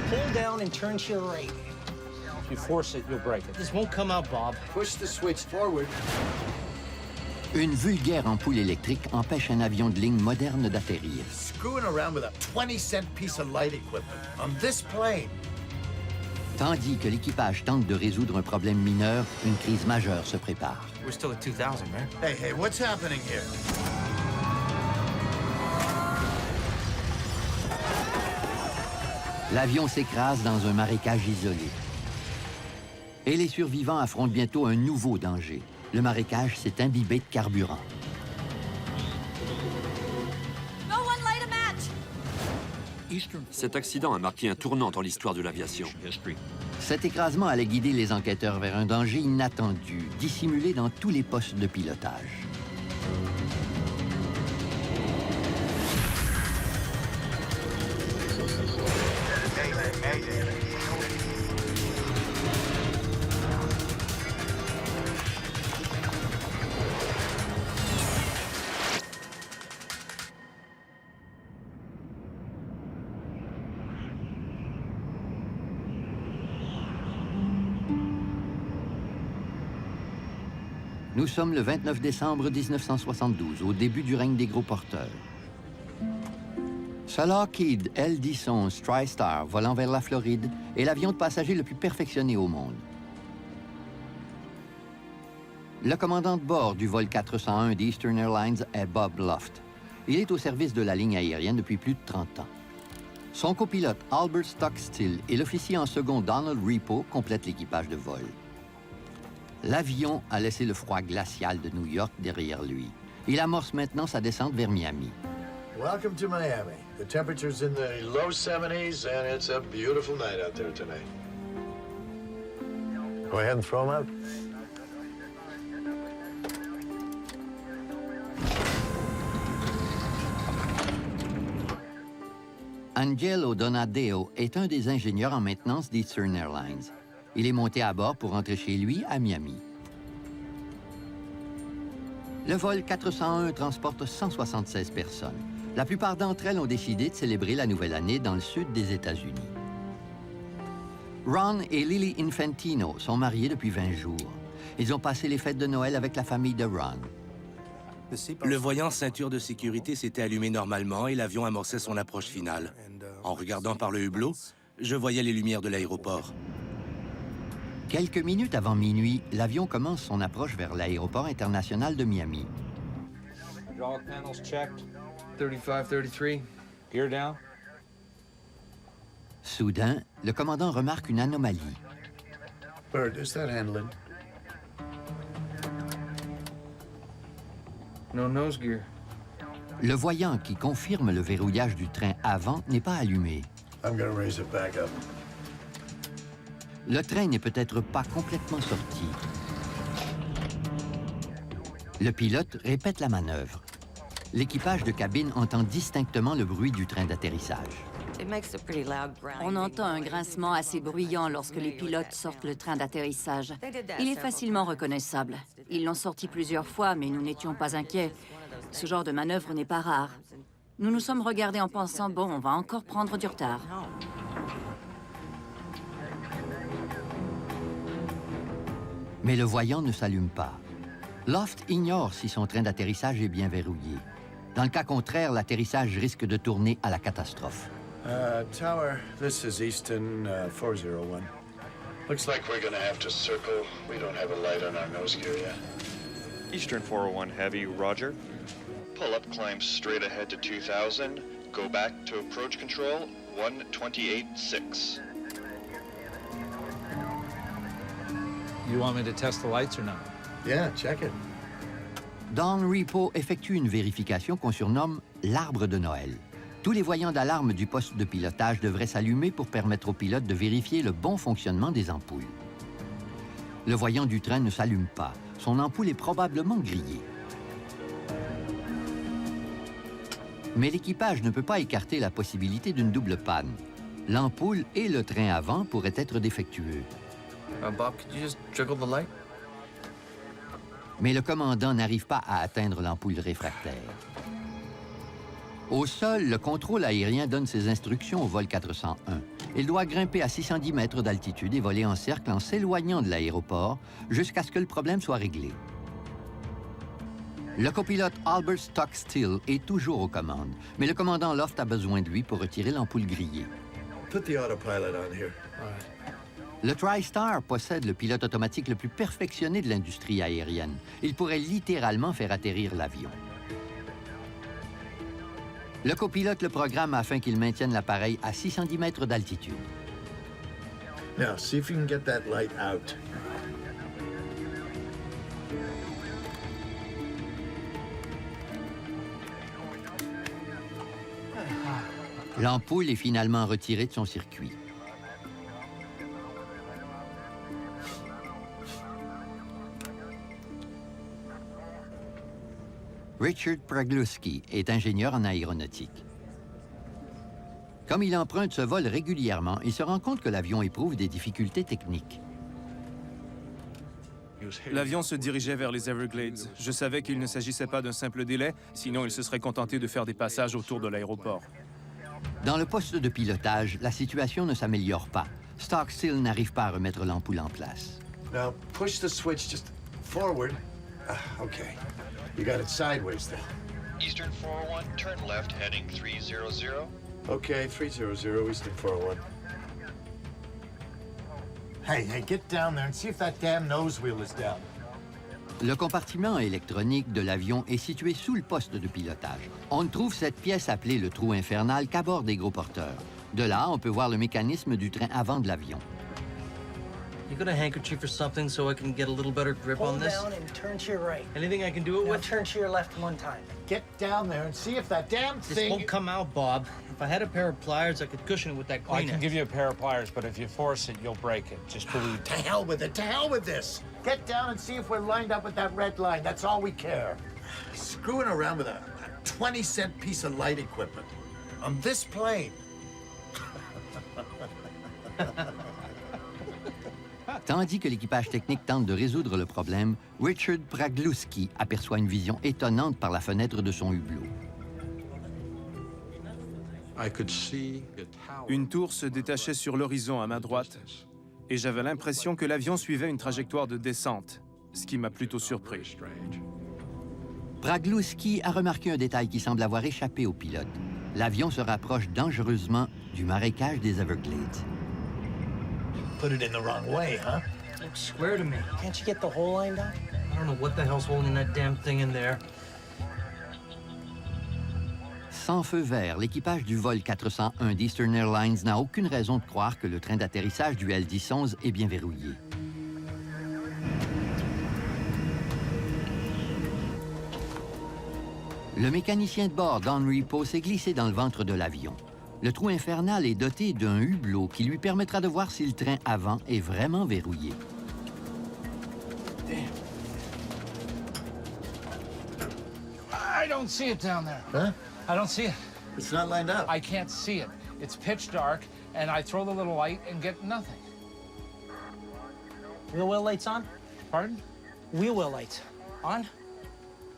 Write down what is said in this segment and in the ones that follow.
Pull down and turn to your right. If you force it, you'll break it. This won't come out, Bob. Push the switch forward. Une vulgaire ampoule électrique empêche un avion de ligne moderne d'atterrir. Screwing around with a 20-cent piece of light equipment on this plane. Tandis que l'équipage tente de résoudre un problème mineur, une crise majeure se prépare. We're still at 2000, right? Hey, what's happening here? L'avion s'écrase dans un marécage isolé. Et les survivants affrontent bientôt un nouveau danger. Le marécage s'est imbibé de carburant. Cet accident a marqué un tournant dans l'histoire de l'aviation. Cet écrasement allait guider les enquêteurs vers un danger inattendu, dissimulé dans tous les postes de pilotage. Nous sommes le 29 décembre 1972, au début du règne des gros porteurs. Ce Lockheed L-1011 TriStar volant vers la Floride est l'avion de passagers le plus perfectionné au monde. Le commandant de bord du vol 401 d'Eastern Airlines est Bob Loft. Il est au service de la ligne aérienne depuis plus de 30 ans. Son copilote Albert Stockstill et l'officier en second Donald Repo complètent l'équipage de vol. L'avion a laissé le froid glacial de New York derrière lui. Il amorce maintenant sa descente vers Miami. Welcome to Miami. The temperature's in the low 70s, and it's a beautiful night out there tonight. Go ahead and throw them out. Angelo Donadeo est un des ingénieurs en maintenance d'Eastern Airlines. Il est monté à bord pour rentrer chez lui à Miami. Le vol 401 transporte 176 personnes. La plupart d'entre elles ont décidé de célébrer la nouvelle année dans le sud des États-Unis. Ron et Lily Infantino sont mariés depuis 20 jours. Ils ont passé les fêtes de Noël avec la famille de Ron. Le voyant ceinture de sécurité s'était allumé normalement et l'avion amorçait son approche finale. En regardant par le hublot, je voyais les lumières de l'aéroport. Quelques minutes avant minuit, l'avion commence son approche vers l'aéroport international de Miami. Hydraulic panels checked. 35-33. Gear down. Soudain, le commandant remarque une anomalie. Bird, is that handling? No nose gear. Le voyant qui confirme le verrouillage du train avant n'est pas allumé. I'm gonna raise it back up. Le train n'est peut-être pas complètement sorti. Le pilote répète la manœuvre. L'équipage de cabine entend distinctement le bruit du train d'atterrissage. On entend un grincement assez bruyant lorsque les pilotes sortent le train d'atterrissage. Il est facilement reconnaissable. Ils l'ont sorti plusieurs fois, mais nous n'étions pas inquiets. Ce genre de manœuvre n'est pas rare. Nous nous sommes regardés en pensant, bon, on va encore prendre du retard. Mais le voyant ne s'allume pas. Loft ignore si son train d'atterrissage est bien verrouillé. Dans le cas contraire, l'atterrissage risque de tourner à la catastrophe. Tower, this is Easton 401. Looks like we're gonna have to circle. We don't have a light on our nose gear yet. Eastern 401 Heavy, roger. Pull up, climb straight ahead to 2000. Go back to approach control, 128.6. You want me to test the lights or not? Yeah, check it. Don Repo effectue une vérification qu'on surnomme l'arbre de Noël. Tous les voyants d'alarme du poste de pilotage devraient s'allumer pour permettre au pilote de vérifier le bon fonctionnement des ampoules. Le voyant du train ne s'allume pas. Son ampoule est probablement grillée. Mais l'équipage ne peut pas écarter la possibilité d'une double panne. L'ampoule et le train avant pourraient être défectueux. Bob, could you just jiggle the light? Mais le commandant n'arrive pas à atteindre l'ampoule réfractaire. Au sol, le contrôle aérien donne ses instructions au vol 401. Il doit grimper à 610 mètres d'altitude et voler en cercle en s'éloignant de l'aéroport jusqu'à ce que le problème soit réglé. Le copilote Albert Stockstill est toujours aux commandes, mais le commandant Loft a besoin de lui pour retirer l'ampoule grillée. Put the autopilot on here. Le TriStar possède le pilote automatique le plus perfectionné de l'industrie aérienne. Il pourrait littéralement faire atterrir l'avion. Le copilote le programme afin qu'il maintienne l'appareil à 610 mètres d'altitude. Now, see if you can get that light out. L'ampoule est finalement retirée de son circuit. Richard Pragluski est ingénieur en aéronautique. Comme il emprunte ce vol régulièrement, il se rend compte que l'avion éprouve des difficultés techniques. L'avion se dirigeait vers les Everglades. Je savais qu'il ne s'agissait pas d'un simple délai, sinon il se serait contenté de faire des passages autour de l'aéroport. Dans le poste de pilotage, la situation ne s'améliore pas. Stockstill n'arrive pas à remettre l'ampoule en place. Now, push the switch just forward. Okay. You got it sideways there. Eastern 401, turn left heading 300. Okay, 300, Eastern 401. Hey, get down there and see if that damn nose wheel is down. Le compartiment électronique de l'avion est situé sous le poste de pilotage. On ne trouve cette pièce appelée le trou infernal qu'à bord des gros porteurs. De là, on peut voir le mécanisme du train avant de l'avion. You got a handkerchief or something so I can get a little better grip on this? Hold down and turn to your right. Anything I can do it Now with? turn to your left one time. Get down there and see if that damn This thing... won't come out, Bob. If I had a pair of pliers, I could cushion it with that I Kleenex. can give you a pair of pliers, but if you force it, you'll break it. Just believe To hell with it, to hell with this! Get down and see if we're lined up with that red line. That's all we care. Screwing around with a 20-cent piece of light equipment on this plane. Tandis que l'équipage technique tente de résoudre le problème, Richard Pragluski aperçoit une vision étonnante par la fenêtre de son hublot. Une tour se détachait sur l'horizon à ma droite, et j'avais l'impression que l'avion suivait une trajectoire de descente, ce qui m'a plutôt surpris. Pragluski a remarqué un détail qui semble avoir échappé au pilote. L'avion se rapproche dangereusement du marécage des Everglades. Put it in the wrong way, huh? Looks square to me. Can't you get the hole lined up? I don't know what the hell's holding that damn thing in there. Sans feu vert, l'équipage du vol 401 d'Eastern Airlines n'a aucune raison de croire que le train d'atterrissage du L-1011 est bien verrouillé. Le mécanicien de bord, Don Repo, s'est glissé dans le ventre de l'avion. Le trou infernal est doté d'un hublot qui lui permettra de voir si le train avant est vraiment verrouillé. I don't see it down there. Huh? I don't see it. It's not lined up. I can't see it. It's pitch dark, and I throw the little light and get nothing. Wheel well lights on? Pardon? Wheel well lights. On?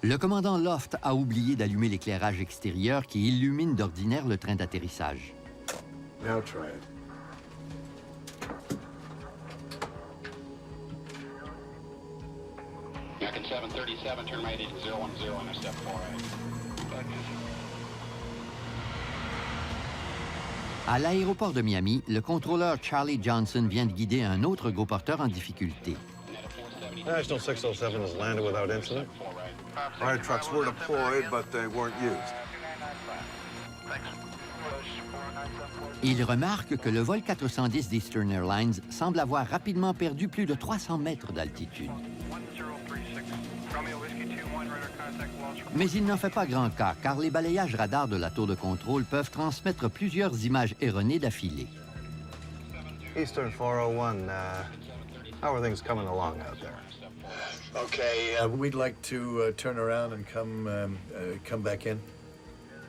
Le commandant Loft a oublié d'allumer l'éclairage extérieur qui illumine d'ordinaire le train d'atterrissage. Now try it. American 737, turn right into 010 and a step 48. À l'aéroport de Miami, le contrôleur Charlie Johnson vient de guider un autre gros porteur en difficulté. National 607 has landed without incident. Fire trucks were deployed, but they weren't used. Il remarque que le vol 410 d'Eastern Airlines semble avoir rapidement perdu plus de 300 mètres d'altitude. Mais il n'en fait pas grand cas, car les balayages radars de la tour de contrôle peuvent transmettre plusieurs images erronées d'affilée. Eastern 401, how are things coming along out there? Okay, we'd like to turn around and come back in.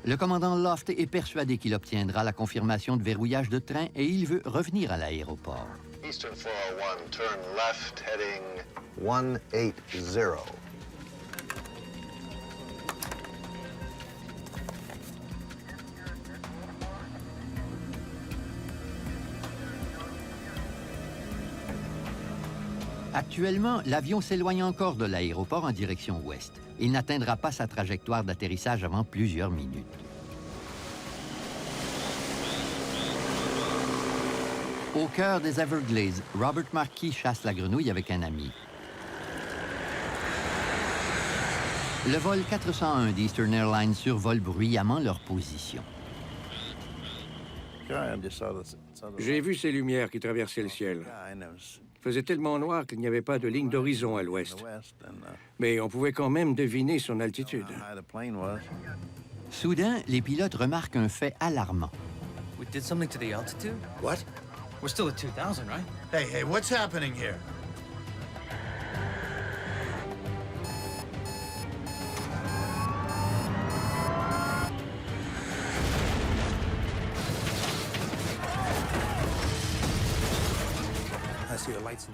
Le commandant Loft est persuadé qu'il obtiendra la confirmation de verrouillage de train et il veut revenir à l'aéroport. Eastern 401, turn left, heading 180. Actuellement, l'avion s'éloigne encore de l'aéroport en direction ouest. Il n'atteindra pas sa trajectoire d'atterrissage avant plusieurs minutes. Au cœur des Everglades, Robert Marquis chasse la grenouille avec un ami. Le vol 401 d'Eastern Airlines survole bruyamment leur position. J'ai vu ces lumières qui traversaient le ciel. Il faisait tellement noir qu'il n'y avait pas de ligne d'horizon à l'ouest. Mais on pouvait quand même deviner son altitude. Soudain, les pilotes remarquent un fait alarmant. We did something to the altitude? What? We're still at 2,000, right? Hey, what's happening here?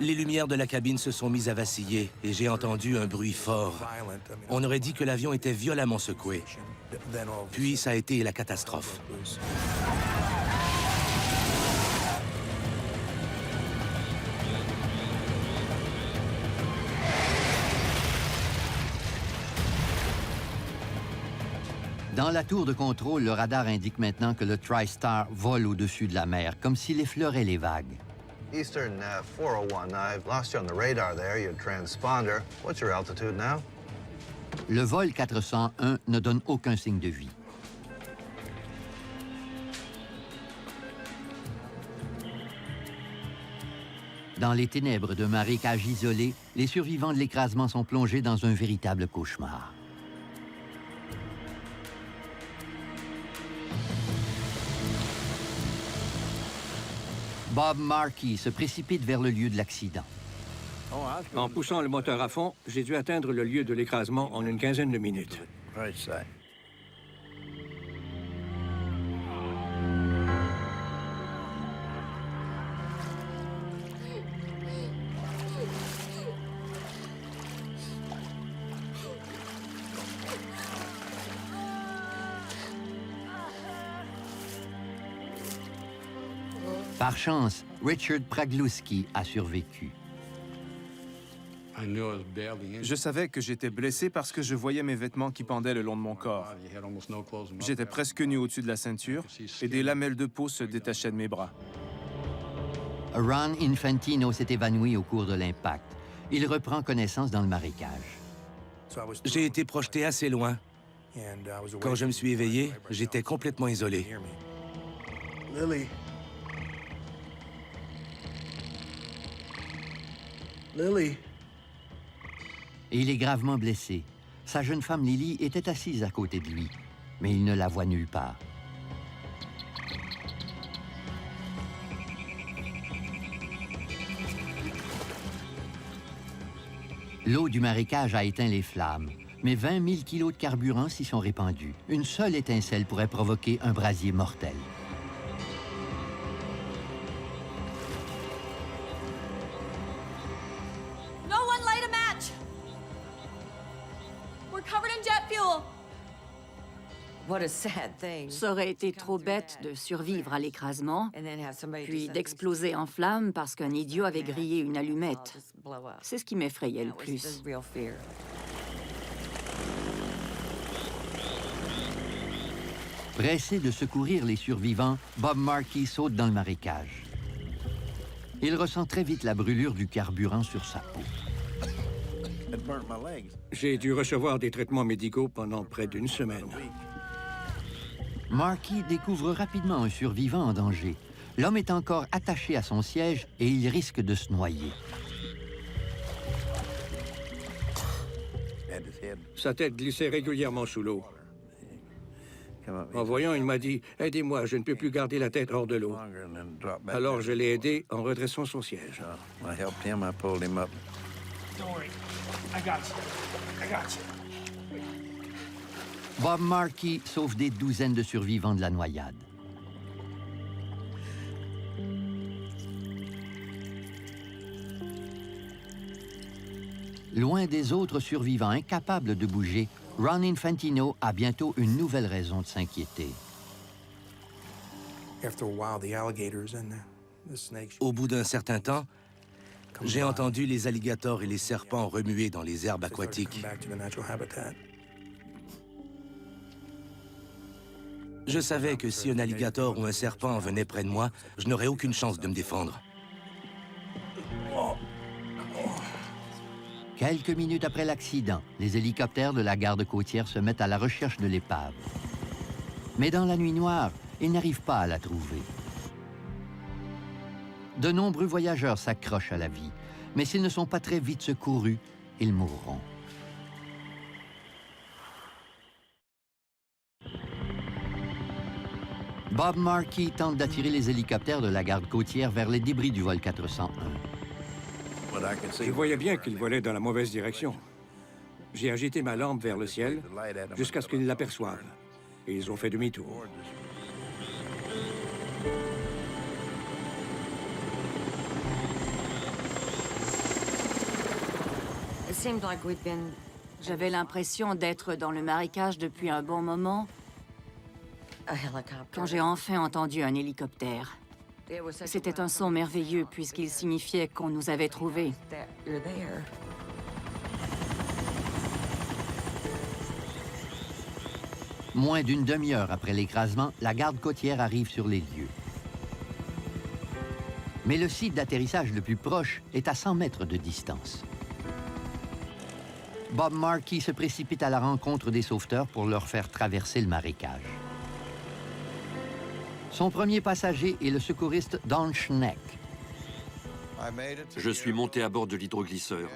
Les lumières de la cabine se sont mises à vaciller et j'ai entendu un bruit fort. On aurait dit que l'avion était violemment secoué. Puis ça a été la catastrophe. Dans la tour de contrôle, le radar indique maintenant que le TriStar vole au-dessus de la mer, comme s'il effleurait les vagues. Eastern 401, I've lost you on the radar there, your transponder. What's your altitude now? Le vol 401 ne donne aucun signe de vie. Dans les ténèbres d'un marécage isolé, les survivants de l'écrasement sont plongés dans un véritable cauchemar. Bob Marquis se précipite vers le lieu de l'accident. En poussant le moteur à fond, j'ai dû atteindre le lieu de l'écrasement en une quinzaine de minutes. Par chance, Richard Pragluski a survécu. Je savais que j'étais blessé parce que je voyais mes vêtements qui pendaient le long de mon corps. J'étais presque nu au-dessus de la ceinture et des lamelles de peau se détachaient de mes bras. Ron Infantino s'est évanoui au cours de l'impact. Il reprend connaissance dans le marécage. J'ai été projeté assez loin. Quand je me suis éveillé, j'étais complètement isolé. Lily. Lily. Et il est gravement blessé. Sa jeune femme Lily était assise à côté de lui, mais il ne la voit nulle part. L'eau du marécage a éteint les flammes, mais 20 000 kilos de carburant s'y sont répandus. Une seule étincelle pourrait provoquer un brasier mortel. Ça aurait été trop bête de survivre à l'écrasement, puis d'exploser en flammes parce qu'un idiot avait grillé une allumette. C'est ce qui m'effrayait le plus. Pressé de secourir les survivants, Bob Marquis saute dans le marécage. Il ressent très vite la brûlure du carburant sur sa peau. J'ai dû recevoir des traitements médicaux pendant près d'une semaine. Marquis découvre rapidement un survivant en danger. L'homme est encore attaché à son siège et il risque de se noyer. Sa tête glissait régulièrement sous l'eau. En voyant, il m'a dit « Aidez-moi, je ne peux plus garder la tête hors de l'eau. » Alors je l'ai aidé en redressant son siège. Bob Marquis sauve des douzaines de survivants de la noyade. Loin des autres survivants incapables de bouger, Ron Infantino a bientôt une nouvelle raison de s'inquiéter. Au bout d'un certain temps, J'ai entendu les alligators et les serpents remuer dans les herbes aquatiques. Je savais que si un alligator ou un serpent venait près de moi, je n'aurais aucune chance de me défendre. Quelques minutes après l'accident, les hélicoptères de la garde côtière se mettent à la recherche de l'épave. Mais dans la nuit noire, ils n'arrivent pas à la trouver. De nombreux voyageurs s'accrochent à la vie, mais s'ils ne sont pas très vite secourus, ils mourront. Bob Markey tente d'attirer les hélicoptères de la garde côtière vers les débris du vol 401. Je voyais bien qu'il volait dans la mauvaise direction. J'ai agité ma lampe vers le ciel jusqu'à ce qu'ils l'aperçoivent. Et ils ont fait demi-tour. J'avais l'impression d'être dans le marécage depuis un bon moment quand j'ai enfin entendu un hélicoptère. C'était un son merveilleux puisqu'il signifiait qu'on nous avait trouvés. Moins d'une demi-heure après l'écrasement, la garde côtière arrive sur les lieux. Mais le site d'atterrissage le plus proche est à 100 mètres de distance. Bob Markey se précipite à la rencontre des sauveteurs pour leur faire traverser le marécage. Son premier passager est le secouriste Don Schneck. Je suis monté à bord de l'hydroglisseur.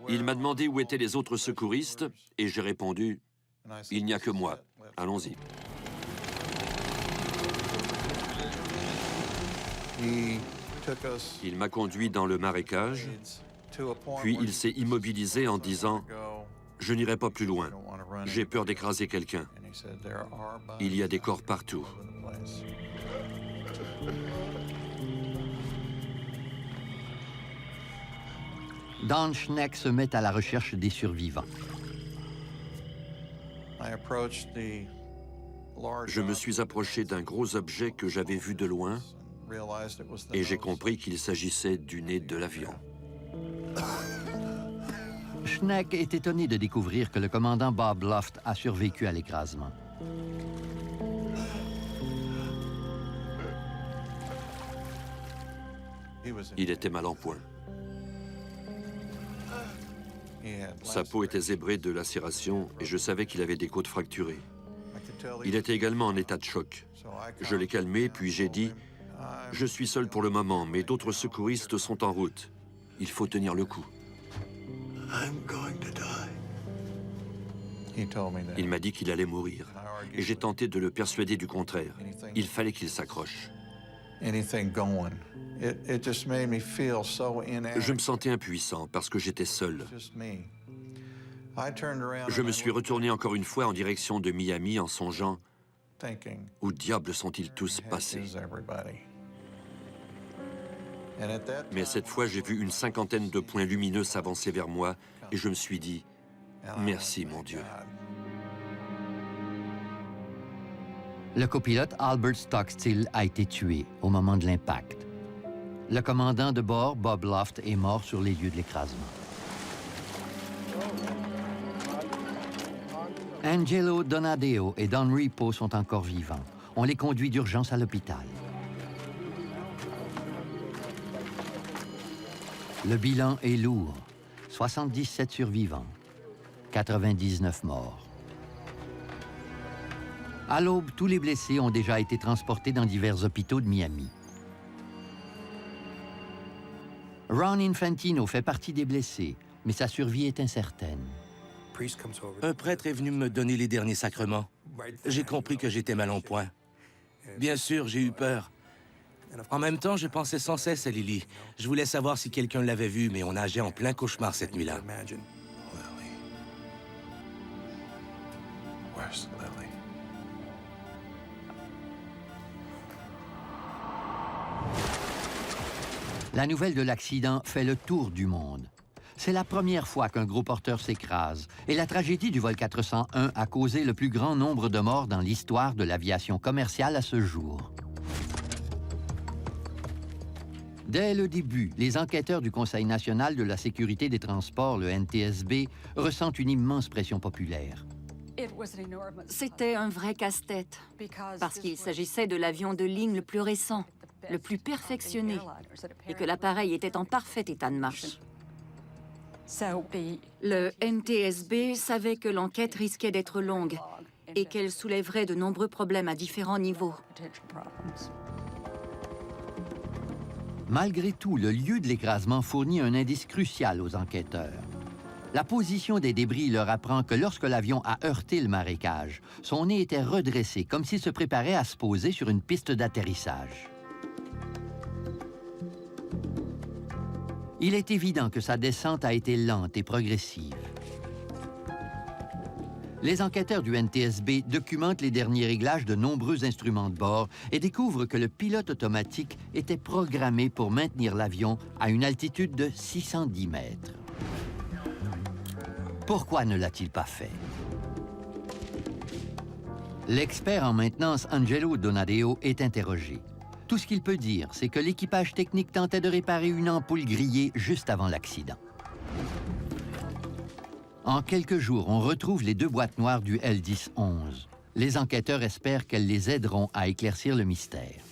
Il m'a demandé où étaient les autres secouristes et j'ai répondu « Il n'y a que moi. Allons-y. » Il m'a conduit dans le marécage, puis il s'est immobilisé en disant « Je n'irai pas plus loin. J'ai peur d'écraser quelqu'un. Il y a des corps partout. » Don Schneck se met à la recherche des survivants. Je me suis approché d'un gros objet que j'avais vu de loin et j'ai compris qu'il s'agissait du nez de l'avion. Schneck est étonné de découvrir que le commandant Bob Loft a survécu à l'écrasement. Il était mal en point. Sa peau était zébrée de lacérations et je savais qu'il avait des côtes fracturées. Il était également en état de choc. Je l'ai calmé, puis j'ai dit « Je suis seul pour le moment, mais d'autres secouristes sont en route. Il faut tenir le coup. » Il m'a dit qu'il allait mourir, et j'ai tenté de le persuader du contraire. Il fallait qu'il s'accroche. Je me sentais impuissant parce que j'étais seul. Je me suis retourné encore une fois en direction de Miami en songeant « Où diable sont-ils tous passés ?» Mais cette fois, j'ai vu une cinquantaine de points lumineux s'avancer vers moi et je me suis dit « Merci, mon Dieu. » Le copilote Albert Stockstill a été tué au moment de l'impact. Le commandant de bord, Bob Loft, est mort sur les lieux de l'écrasement. Angelo Donadeo et Don Repo sont encore vivants. On les conduit d'urgence à l'hôpital. Le bilan est lourd. 77 survivants, 99 morts. À l'aube, tous les blessés ont déjà été transportés dans divers hôpitaux de Miami. Ron Infantino fait partie des blessés, mais sa survie est incertaine. Un prêtre est venu me donner les derniers sacrements. J'ai compris que j'étais mal en point. Bien sûr, j'ai eu peur. En même temps, je pensais sans cesse à Lily. Je voulais savoir si quelqu'un l'avait vue, mais on nageait en plein cauchemar cette nuit-là. La nouvelle de l'accident fait le tour du monde. C'est la première fois qu'un gros porteur s'écrase, et la tragédie du vol 401 a causé le plus grand nombre de morts dans l'histoire de l'aviation commerciale à ce jour. Dès le début, les enquêteurs du Conseil national de la sécurité des transports, le NTSB, ressentent une immense pression populaire. C'était un vrai casse-tête, parce qu'il s'agissait de l'avion de ligne le plus récent, le plus perfectionné, et que l'appareil était en parfait état de marche. Le NTSB savait que l'enquête risquait d'être longue et qu'elle soulèverait de nombreux problèmes à différents niveaux. Malgré tout, le lieu de l'écrasement fournit un indice crucial aux enquêteurs. La position des débris leur apprend que lorsque l'avion a heurté le marécage, son nez était redressé, comme s'il se préparait à se poser sur une piste d'atterrissage. Il est évident que sa descente a été lente et progressive. Les enquêteurs du NTSB documentent les derniers réglages de nombreux instruments de bord et découvrent que le pilote automatique était programmé pour maintenir l'avion à une altitude de 610 mètres. Pourquoi ne l'a-t-il pas fait? L'expert en maintenance Angelo Donadeo est interrogé. Tout ce qu'il peut dire, c'est que l'équipage technique tentait de réparer une ampoule grillée juste avant l'accident. En quelques jours, on retrouve les 2 boîtes noires du L-10-11. Les enquêteurs espèrent qu'elles les aideront à éclaircir le mystère.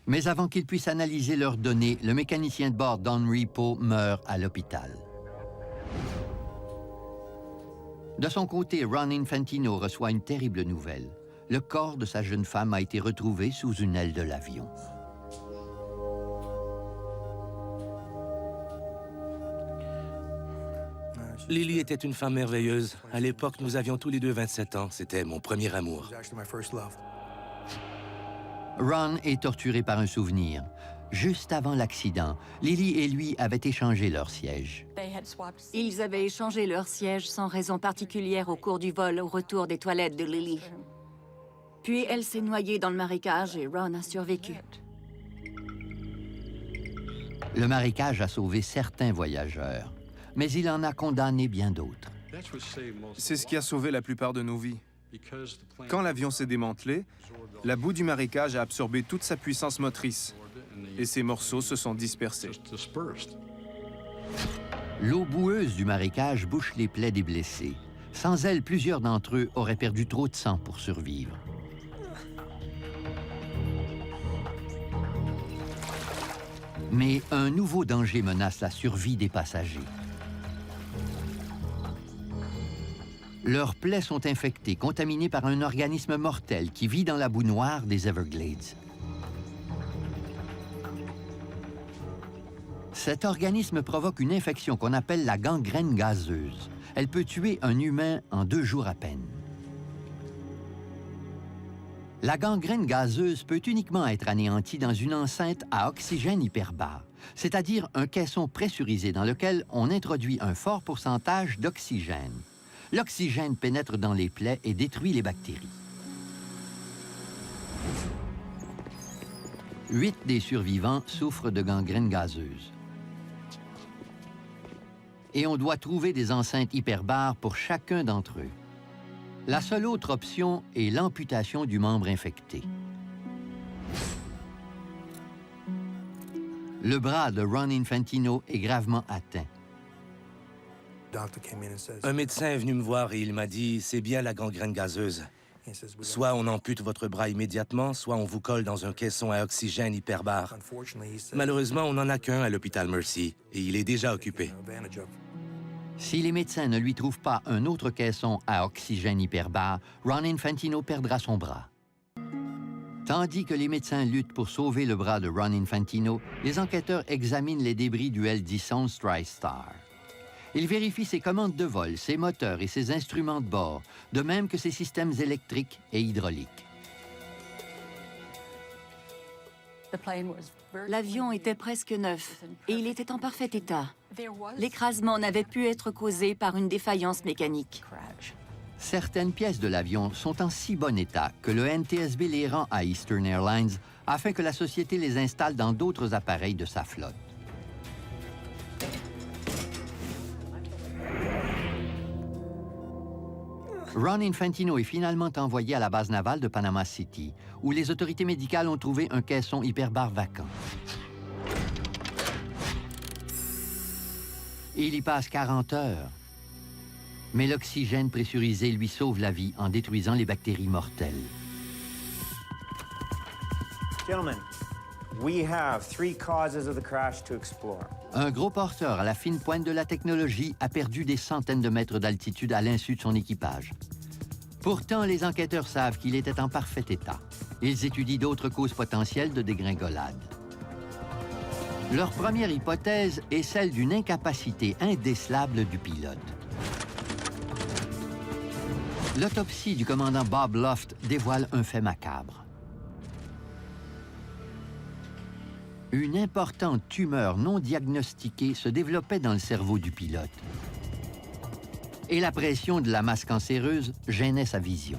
Mais avant qu'ils puissent analyser leurs données, le mécanicien de bord Don Repo meurt à l'hôpital. De son côté, Ron Infantino reçoit une terrible nouvelle. Le corps de sa jeune femme a été retrouvé sous une aile de l'avion. Lily était une femme merveilleuse. À l'époque, nous avions tous les deux 27 ans. C'était mon premier amour. Ron est torturé par un souvenir. Juste avant l'accident, Lily et lui avaient échangé leur siège. Ils avaient échangé leur siège sans raison particulière au cours du vol au retour des toilettes de Lily. Puis elle s'est noyée dans le marécage et Ron a survécu. Le marécage a sauvé certains voyageurs, mais il en a condamné bien d'autres. C'est ce qui a sauvé la plupart de nos vies. Quand l'avion s'est démantelé, la boue du marécage a absorbé toute sa puissance motrice et ces morceaux se sont dispersés. L'eau boueuse du marécage bouche les plaies des blessés. Sans elle, plusieurs d'entre eux auraient perdu trop de sang pour survivre. Mais un nouveau danger menace la survie des passagers. Leurs plaies sont infectées, contaminées par un organisme mortel qui vit dans la boue noire des Everglades. Cet organisme provoque une infection qu'on appelle la gangrène gazeuse. Elle peut tuer un humain en 2 jours à peine. La gangrène gazeuse peut uniquement être anéantie dans une enceinte à oxygène hyperbare, c'est-à-dire un caisson pressurisé dans lequel on introduit un fort pourcentage d'oxygène. L'oxygène pénètre dans les plaies et détruit les bactéries. 8 des survivants souffrent de gangrène gazeuse. Et on doit trouver des enceintes hyperbares pour chacun d'entre eux. La seule autre option est l'amputation du membre infecté. Le bras de Ron Infantino est gravement atteint. Un médecin est venu me voir et il m'a dit « C'est bien la gangrène gazeuse. Soit on ampute votre bras immédiatement, soit on vous colle dans un caisson à oxygène hyperbare. » Malheureusement, on n'en a qu'un à l'hôpital Mercy et il est déjà occupé. Si les médecins ne lui trouvent pas un autre caisson à oxygène hyperbare, Ron Infantino perdra son bras. Tandis que les médecins luttent pour sauver le bras de Ron Infantino, les enquêteurs examinent les débris du L-10-11 TriStar. Ils vérifient ses commandes de vol, ses moteurs et ses instruments de bord, de même que ses systèmes électriques et hydrauliques. L'avion était presque neuf et il était en parfait état. L'écrasement n'avait pu être causé par une défaillance mécanique. Certaines pièces de l'avion sont en si bon état que le NTSB les rend à Eastern Airlines afin que la société les installe dans d'autres appareils de sa flotte. Ron Infantino est finalement envoyé à la base navale de Panama City, où les autorités médicales ont trouvé un caisson hyperbare vacant. Il y passe 40 heures. Mais l'oxygène pressurisé lui sauve la vie en détruisant les bactéries mortelles. Gentlemen, we have 3 causes of the crash to explore. Un gros porteur à la fine pointe de la technologie a perdu des centaines de mètres d'altitude à l'insu de son équipage. Pourtant, les enquêteurs savent qu'il était en parfait état. Ils étudient d'autres causes potentielles de dégringolade. Leur première hypothèse est celle d'une incapacité indécelable du pilote. L'autopsie du commandant Bob Loft dévoile un fait macabre. Une importante tumeur non diagnostiquée se développait dans le cerveau du pilote. Et la pression de la masse cancéreuse gênait sa vision.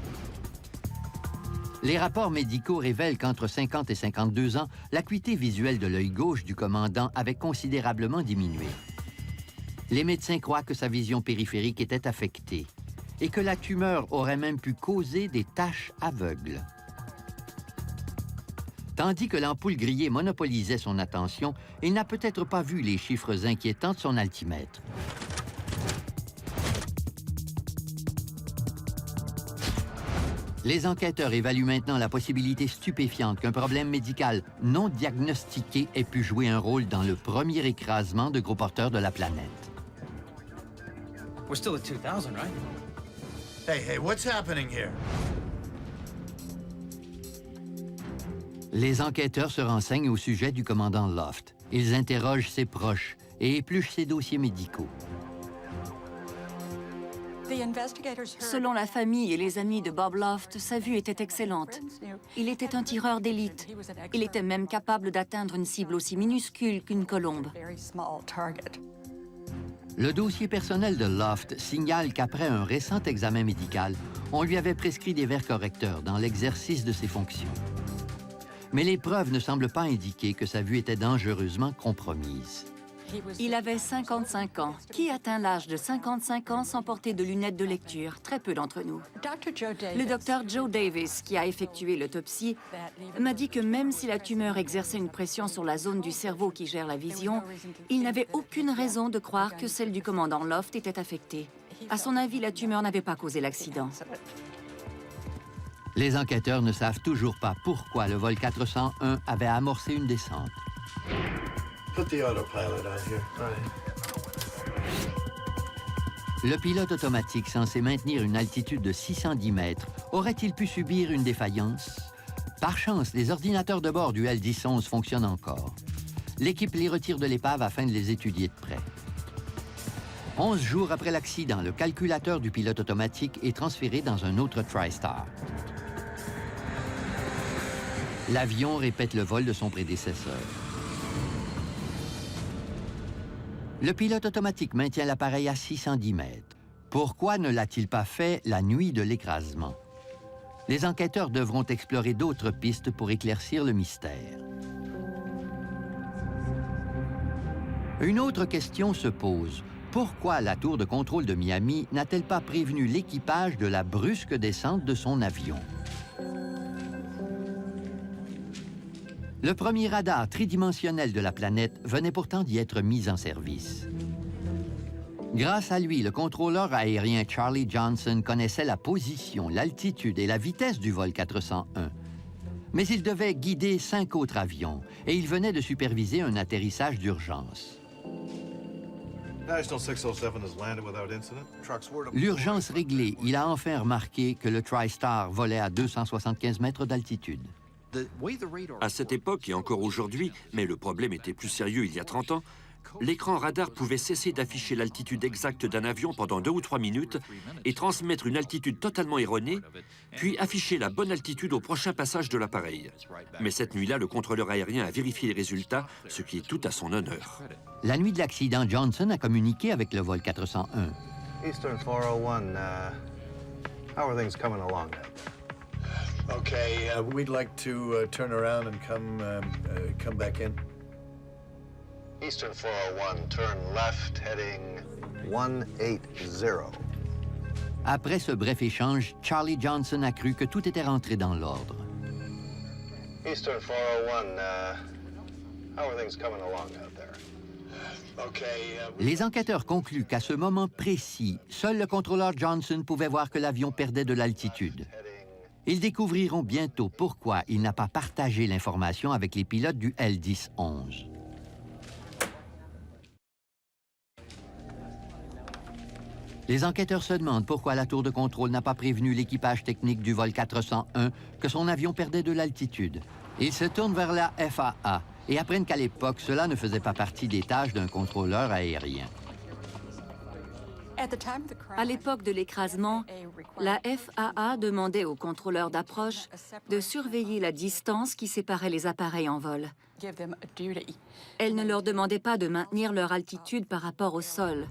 Les rapports médicaux révèlent qu'entre 50 et 52 ans, l'acuité visuelle de l'œil gauche du commandant avait considérablement diminué. Les médecins croient que sa vision périphérique était affectée et que la tumeur aurait même pu causer des taches aveugles. Tandis que l'ampoule grillée monopolisait son attention, il n'a peut-être pas vu les chiffres inquiétants de son altimètre. Les enquêteurs évaluent maintenant la possibilité stupéfiante qu'un problème médical non diagnostiqué ait pu jouer un rôle dans le premier écrasement de gros porteurs de la planète. We're still at 2000, right? Hey, what's happening here? Les enquêteurs se renseignent au sujet du commandant Loft. Ils interrogent ses proches et épluchent ses dossiers médicaux. Selon la famille et les amis de Bob Loft, sa vue était excellente. Il était un tireur d'élite. Il était même capable d'atteindre une cible aussi minuscule qu'une colombe. Le dossier personnel de Loft signale qu'après un récent examen médical, on lui avait prescrit des verres correcteurs dans l'exercice de ses fonctions. Mais les preuves ne semblent pas indiquer que sa vue était dangereusement compromise. Il avait 55 ans. Qui atteint l'âge de 55 ans sans porter de lunettes de lecture? Très peu d'entre nous. Le docteur Joe Davis, qui a effectué l'autopsie, m'a dit que même si la tumeur exerçait une pression sur la zone du cerveau qui gère la vision, il n'avait aucune raison de croire que celle du commandant Loft était affectée. À son avis, la tumeur n'avait pas causé l'accident. Les enquêteurs ne savent toujours pas pourquoi le vol 401 avait amorcé une descente. Put the autopilot on here. Le pilote automatique censé maintenir une altitude de 610 mètres aurait-il pu subir une défaillance? Par chance, les ordinateurs de bord du L-1011 fonctionnent encore. L'équipe les retire de l'épave afin de les étudier de près. 11 jours après l'accident, le calculateur du pilote automatique est transféré dans un autre TriStar. L'avion répète le vol de son prédécesseur. Le pilote automatique maintient l'appareil à 610 mètres. Pourquoi ne l'a-t-il pas fait la nuit de l'écrasement? Les enquêteurs devront explorer d'autres pistes pour éclaircir le mystère. Une autre question se pose. Pourquoi la tour de contrôle de Miami n'a-t-elle pas prévenu l'équipage de la brusque descente de son avion? Le premier radar tridimensionnel de la planète venait pourtant d'y être mis en service. Grâce à lui, le contrôleur aérien Charlie Johnson connaissait la position, l'altitude et la vitesse du vol 401. Mais il devait guider 5 autres avions et il venait de superviser un atterrissage d'urgence. L'urgence réglée, il a enfin remarqué que le TriStar volait à 275 mètres d'altitude. À cette époque et encore aujourd'hui, mais le problème était plus sérieux il y a 30 ans, l'écran radar pouvait cesser d'afficher l'altitude exacte d'un avion pendant 2 ou 3 minutes et transmettre une altitude totalement erronée, puis afficher la bonne altitude au prochain passage de l'appareil. Mais cette nuit-là, le contrôleur aérien a vérifié les résultats, ce qui est tout à son honneur. La nuit de l'accident, Johnson a communiqué avec le vol 401. Eastern 401, how are things coming along? Okay, we'd like to turn around and come back in. Eastern 401, turn left, heading 180. Après ce bref échange, Charlie Johnson a cru que tout était rentré dans l'ordre. Eastern 401, how are things coming along out there? Les enquêteurs concluent qu'à ce moment précis, seul le contrôleur Johnson pouvait voir que l'avion perdait de l'altitude. Ils découvriront bientôt pourquoi il n'a pas partagé l'information avec les pilotes du L-10-11. Les enquêteurs se demandent pourquoi la tour de contrôle n'a pas prévenu l'équipage technique du vol 401 que son avion perdait de l'altitude. Ils se tournent vers la FAA et apprennent qu'à l'époque, cela ne faisait pas partie des tâches d'un contrôleur aérien. À l'époque de l'écrasement, la FAA demandait aux contrôleurs d'approche de surveiller la distance qui séparait les appareils en vol. Elle ne leur demandait pas de maintenir leur altitude par rapport au sol.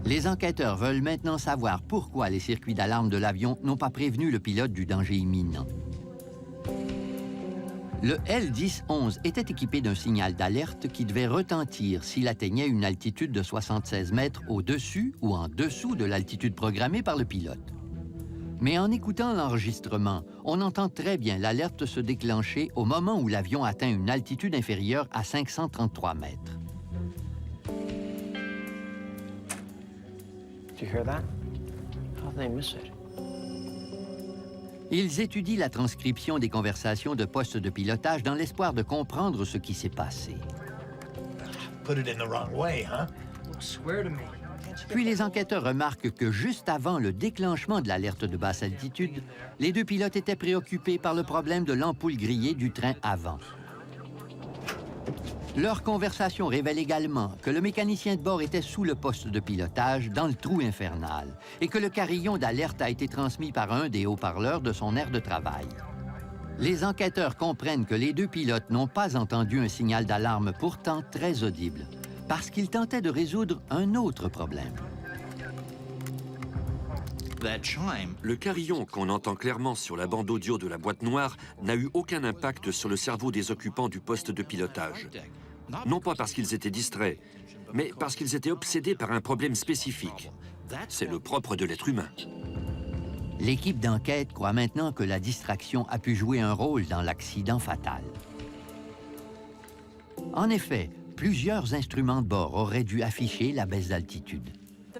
Les enquêteurs veulent maintenant savoir pourquoi les circuits d'alarme de l'avion n'ont pas prévenu le pilote du danger imminent. Le L-10-11 était équipé d'un signal d'alerte qui devait retentir s'il atteignait une altitude de 76 mètres au-dessus ou en dessous de l'altitude programmée par le pilote. Mais en écoutant l'enregistrement, on entend très bien l'alerte se déclencher au moment où l'avion atteint une altitude inférieure à 533 mètres. Did you hear that? How did they miss it? Ils étudient la transcription des conversations de postes de pilotage dans l'espoir de comprendre ce qui s'est passé. Put it in the wrong way, huh? Swear to me. Puis les enquêteurs remarquent que juste avant le déclenchement de l'alerte de basse altitude, les deux pilotes étaient préoccupés par le problème de l'ampoule grillée du train avant. Leur conversation révèle également que le mécanicien de bord était sous le poste de pilotage, dans le trou infernal, et que le carillon d'alerte a été transmis par un des haut-parleurs de son aire de travail. Les enquêteurs comprennent que les deux pilotes n'ont pas entendu un signal d'alarme pourtant très audible, parce qu'ils tentaient de résoudre un autre problème. Le carillon qu'on entend clairement sur la bande audio de la boîte noire n'a eu aucun impact sur le cerveau des occupants du poste de pilotage. Non pas parce qu'ils étaient distraits, mais parce qu'ils étaient obsédés par un problème spécifique. C'est le propre de l'être humain. L'équipe d'enquête croit maintenant que la distraction a pu jouer un rôle dans l'accident fatal. En effet, plusieurs instruments de bord auraient dû afficher la baisse d'altitude.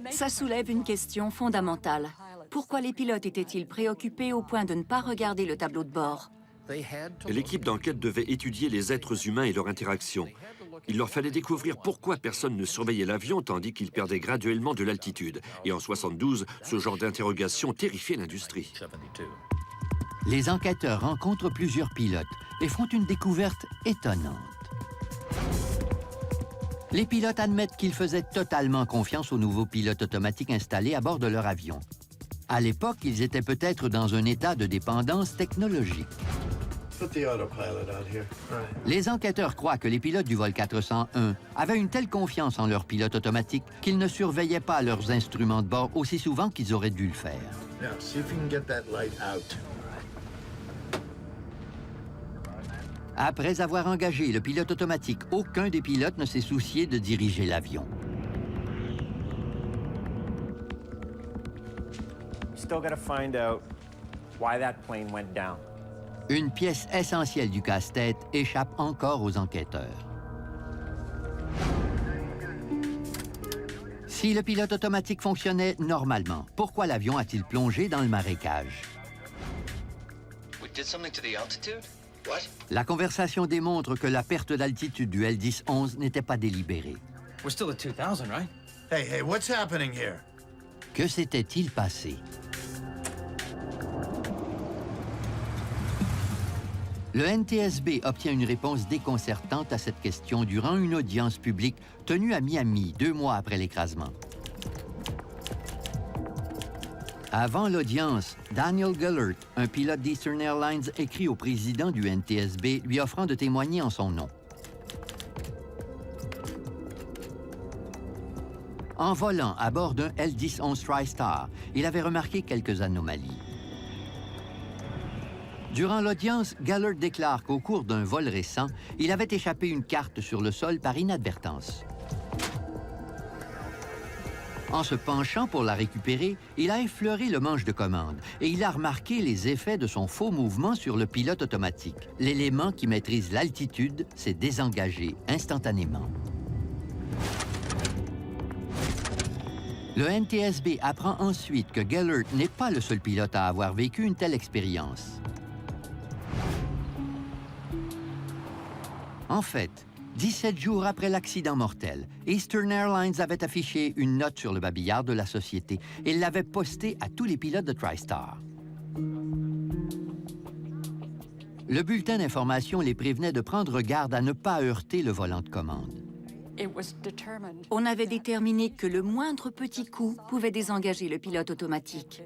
Ça soulève une question fondamentale. Pourquoi les pilotes étaient-ils préoccupés au point de ne pas regarder le tableau de bord? L'équipe d'enquête devait étudier les êtres humains et leur interaction. Il leur fallait découvrir pourquoi personne ne surveillait l'avion tandis qu'il perdait graduellement de l'altitude. Et en 72, ce genre d'interrogation terrifiait l'industrie. Les enquêteurs rencontrent plusieurs pilotes et font une découverte étonnante. Les pilotes admettent qu'ils faisaient totalement confiance aux nouveaux pilotes automatiques installés à bord de leur avion. À l'époque, ils étaient peut-être dans un état de dépendance technologique. Les enquêteurs croient que les pilotes du vol 401 avaient une telle confiance en leur pilote automatique qu'ils ne surveillaient pas leurs instruments de bord aussi souvent qu'ils auraient dû le faire. Now, see if you can get that light out. Après avoir engagé le pilote automatique, aucun des pilotes ne s'est soucié de diriger l'avion. Still gotta find out why that plane went down. Une pièce essentielle du casse-tête échappe encore aux enquêteurs. Si le pilote automatique fonctionnait normalement, pourquoi l'avion a-t-il plongé dans le marécage? La conversation démontre que la perte d'altitude du L-10-11 n'était pas délibérée. We're still at 2000, right? Hey, what's happening here? Que s'était-il passé? Le NTSB obtient une réponse déconcertante à cette question durant une audience publique tenue à Miami 2 mois après l'écrasement. Avant l'audience, Daniel Gellert, un pilote d'Eastern Airlines, écrit au président du NTSB lui offrant de témoigner en son nom. En volant à bord d'un L-10-11 TriStar, il avait remarqué quelques anomalies. Durant l'audience, Gellert déclare qu'au cours d'un vol récent, il avait échappé une carte sur le sol par inadvertance. En se penchant pour la récupérer, il a effleuré le manche de commande et il a remarqué les effets de son faux mouvement sur le pilote automatique. L'élément qui maîtrise l'altitude s'est désengagé instantanément. Le NTSB apprend ensuite que Gellert n'est pas le seul pilote à avoir vécu une telle expérience. En fait, 17 jours après l'accident mortel, Eastern Airlines avait affiché une note sur le babillard de la société et l'avait postée à tous les pilotes de TriStar. Le bulletin d'information les prévenait de prendre garde à ne pas heurter le volant de commande. On avait déterminé que le moindre petit coup pouvait désengager le pilote automatique.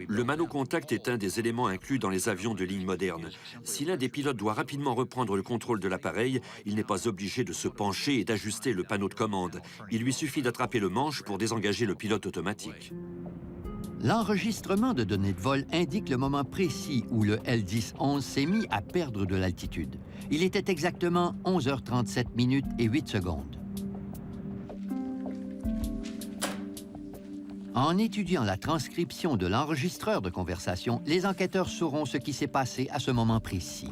Le mano-contact est un des éléments inclus dans les avions de ligne modernes. Si l'un des pilotes doit rapidement reprendre le contrôle de l'appareil, il n'est pas obligé de se pencher et d'ajuster le panneau de commande. Il lui suffit d'attraper le manche pour désengager le pilote automatique. L'enregistrement de données de vol indique le moment précis où le L-10-11 s'est mis à perdre de l'altitude. Il était exactement 11h37 minutes et 8 secondes. En étudiant la transcription de l'enregistreur de conversation, les enquêteurs sauront ce qui s'est passé à ce moment précis.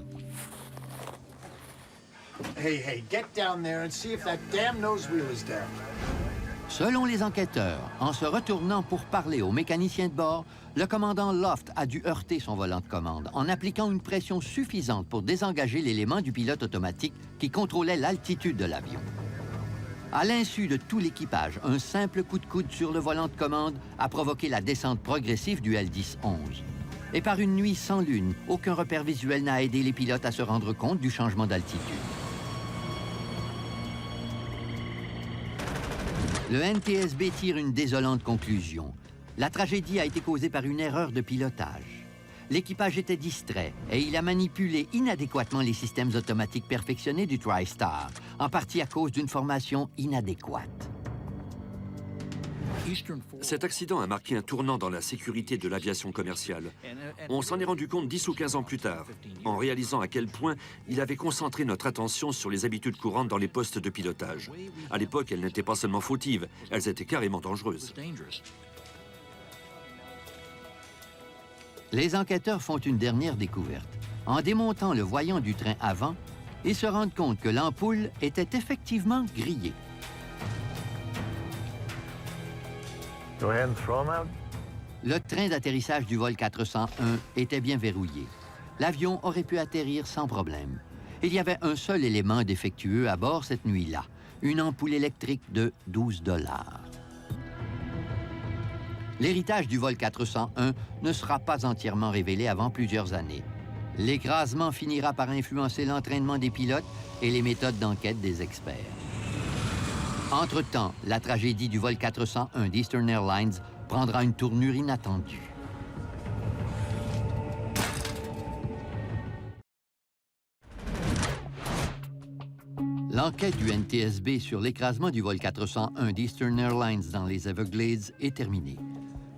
Hey, get down there and see if that damn nose wheel is down. Selon les enquêteurs, en se retournant pour parler au mécanicien de bord, le commandant Loft a dû heurter son volant de commande en appliquant une pression suffisante pour désengager l'élément du pilote automatique qui contrôlait l'altitude de l'avion. À l'insu de tout l'équipage, un simple coup de coude sur le volant de commande a provoqué la descente progressive du L-10-11. Et par une nuit sans lune, aucun repère visuel n'a aidé les pilotes à se rendre compte du changement d'altitude. Le NTSB tire une désolante conclusion. La tragédie a été causée par une erreur de pilotage. L'équipage était distrait et il a manipulé inadéquatement les systèmes automatiques perfectionnés du TriStar, en partie à cause d'une formation inadéquate. Cet accident a marqué un tournant dans la sécurité de l'aviation commerciale. On s'en est rendu compte 10 ou 15 ans plus tard, en réalisant à quel point il avait concentré notre attention sur les habitudes courantes dans les postes de pilotage. À l'époque, elles n'étaient pas seulement fautives, elles étaient carrément dangereuses. Les enquêteurs font une dernière découverte. En démontant le voyant du train avant, ils se rendent compte que l'ampoule était effectivement grillée. Le train d'atterrissage du vol 401 était bien verrouillé. L'avion aurait pu atterrir sans problème. Il y avait un seul élément défectueux à bord cette nuit-là, une ampoule électrique de 12 $. L'héritage du vol 401 ne sera pas entièrement révélé avant plusieurs années. L'écrasement finira par influencer l'entraînement des pilotes et les méthodes d'enquête des experts. Entre-temps, la tragédie du vol 401 d'Eastern Airlines prendra une tournure inattendue. L'enquête du NTSB sur l'écrasement du vol 401 d'Eastern Airlines dans les Everglades est terminée.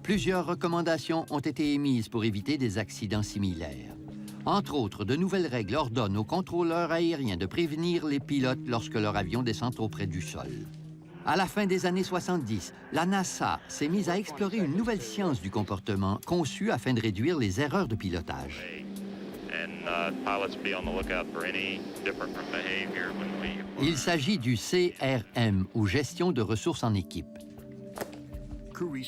Plusieurs recommandations ont été émises pour éviter des accidents similaires. Entre autres, de nouvelles règles ordonnent aux contrôleurs aériens de prévenir les pilotes lorsque leur avion descend trop près du sol. À la fin des années 70, la NASA s'est mise à explorer une nouvelle science du comportement conçue afin de réduire les erreurs de pilotage. Il s'agit du CRM, ou gestion de ressources en équipe.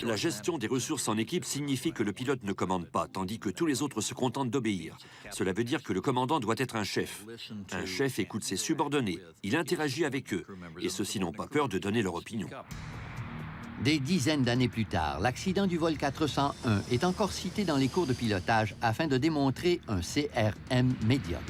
La gestion des ressources en équipe signifie que le pilote ne commande pas, tandis que tous les autres se contentent d'obéir. Cela veut dire que le commandant doit être un chef. Un chef écoute ses subordonnés, il interagit avec eux, et ceux-ci n'ont pas peur de donner leur opinion. Des dizaines d'années plus tard, l'accident du vol 401 est encore cité dans les cours de pilotage afin de démontrer un CRM médiocre.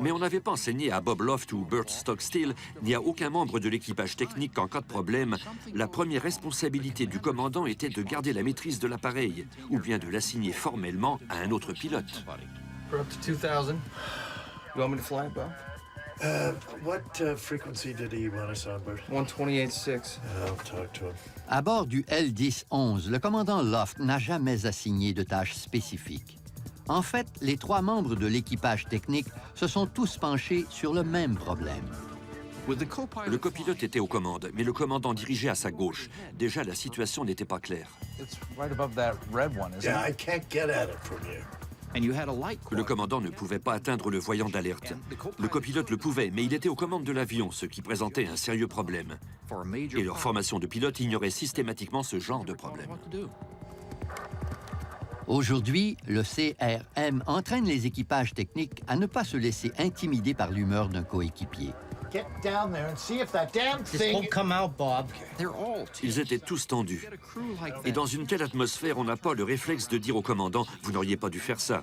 Mais on n'avait pas enseigné à Bob Loft ou Burt Stockstill, ni à aucun membre de l'équipage technique qu'en cas de problème, la première responsabilité du commandant était de garder la maîtrise de l'appareil, ou bien de l'assigner formellement à un autre pilote. We're up to 2000. You want me to fly, Bob? What frequency did he want us on, Bert? 128.6. I'll talk to him. À bord du L-10-11, le commandant Loft n'a jamais assigné de tâches spécifiques. En fait, les 3 membres de l'équipage technique se sont tous penchés sur le même problème. Le copilote était aux commandes, mais le commandant dirigeait à sa gauche. Déjà, la situation n'était pas claire. Yeah, I can't get at it from here. Le commandant ne pouvait pas atteindre le voyant d'alerte. Le copilote le pouvait, mais il était aux commandes de l'avion, ce qui présentait un sérieux problème. Et leur formation de pilote ignorait systématiquement ce genre de problème. Aujourd'hui, le CRM entraîne les équipages techniques à ne pas se laisser intimider par l'humeur d'un coéquipier. Get down there and see if that damn This thing... won't come out, Bob. Ils étaient tous tendus. Et dans une telle atmosphère, on n'a pas le réflexe de dire au commandant « Vous n'auriez pas dû faire ça ».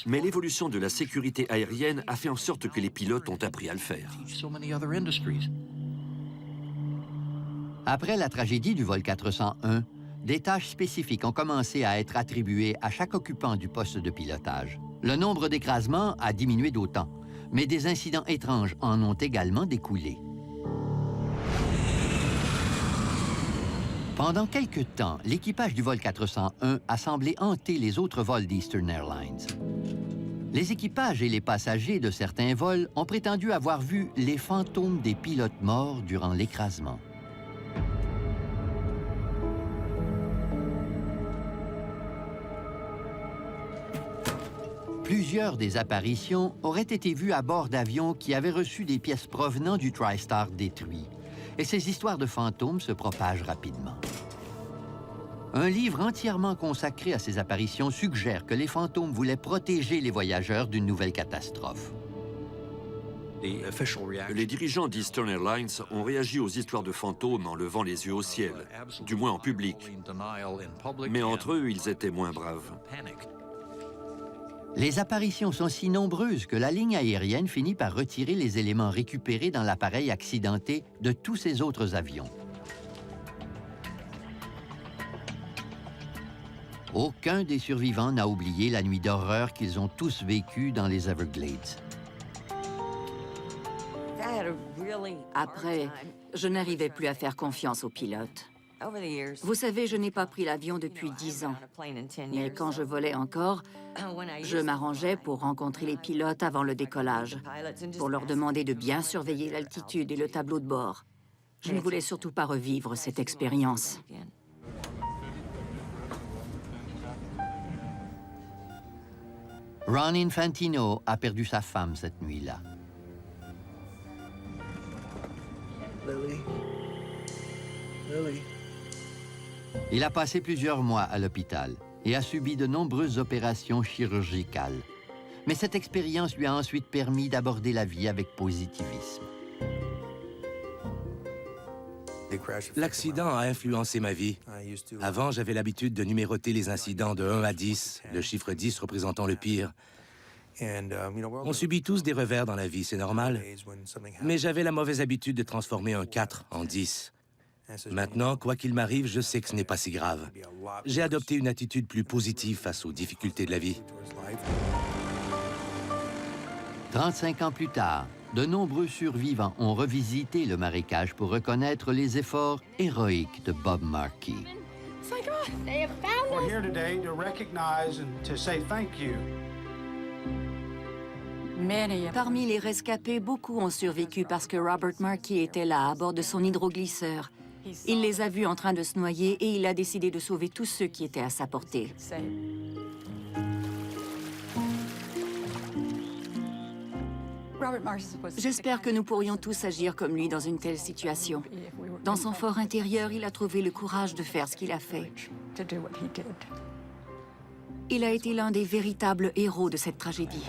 Mais l'évolution de la sécurité aérienne a fait en sorte que les pilotes ont appris à le faire. Après la tragédie du vol 401, des tâches spécifiques ont commencé à être attribuées à chaque occupant du poste de pilotage. Le nombre d'écrasements a diminué d'autant, mais des incidents étranges en ont également découlé. Pendant quelque temps, l'équipage du vol 401 a semblé hanter les autres vols d'Eastern Airlines. Les équipages et les passagers de certains vols ont prétendu avoir vu les fantômes des pilotes morts durant l'écrasement. Plusieurs des apparitions auraient été vues à bord d'avions qui avaient reçu des pièces provenant du TriStar détruit. Et ces histoires de fantômes se propagent rapidement. Un livre entièrement consacré à ces apparitions suggère que les fantômes voulaient protéger les voyageurs d'une nouvelle catastrophe. Les dirigeants d'Eastern Airlines ont réagi aux histoires de fantômes en levant les yeux au ciel, du moins en public. Mais entre eux, ils étaient moins braves. Les apparitions sont si nombreuses que la ligne aérienne finit par retirer les éléments récupérés dans l'appareil accidenté de tous ses autres avions. Aucun des survivants n'a oublié la nuit d'horreur qu'ils ont tous vécue dans les Everglades. Après, je n'arrivais plus à faire confiance aux pilotes. Vous savez, je n'ai pas pris l'avion depuis 10 ans. Mais quand je volais encore, je m'arrangeais pour rencontrer les pilotes avant le décollage, pour leur demander de bien surveiller l'altitude et le tableau de bord. Je ne voulais surtout pas revivre cette expérience. Ron Infantino a perdu sa femme cette nuit-là. Lily. Il a passé plusieurs mois à l'hôpital et a subi de nombreuses opérations chirurgicales. Mais cette expérience lui a ensuite permis d'aborder la vie avec positivisme. L'accident a influencé ma vie. Avant, j'avais l'habitude de numéroter les incidents de 1 à 10, le chiffre 10 représentant le pire. On subit tous des revers dans la vie, c'est normal. Mais j'avais la mauvaise habitude de transformer un 4 en 10. Maintenant, quoi qu'il m'arrive, je sais que ce n'est pas si grave. J'ai adopté une attitude plus positive face aux difficultés de la vie. 35 ans plus tard, de nombreux survivants ont revisité le marécage pour reconnaître les efforts héroïques de Bob Markey. We're here today to recognize and to say thank you. Parmi les rescapés, beaucoup ont survécu parce que Robert Markey était là, à bord de son hydroglisseur. Il les a vus en train de se noyer et il a décidé de sauver tous ceux qui étaient à sa portée. J'espère que nous pourrions tous agir comme lui dans une telle situation. Dans son fort intérieur, il a trouvé le courage de faire ce qu'il a fait. Il a été l'un des véritables héros de cette tragédie.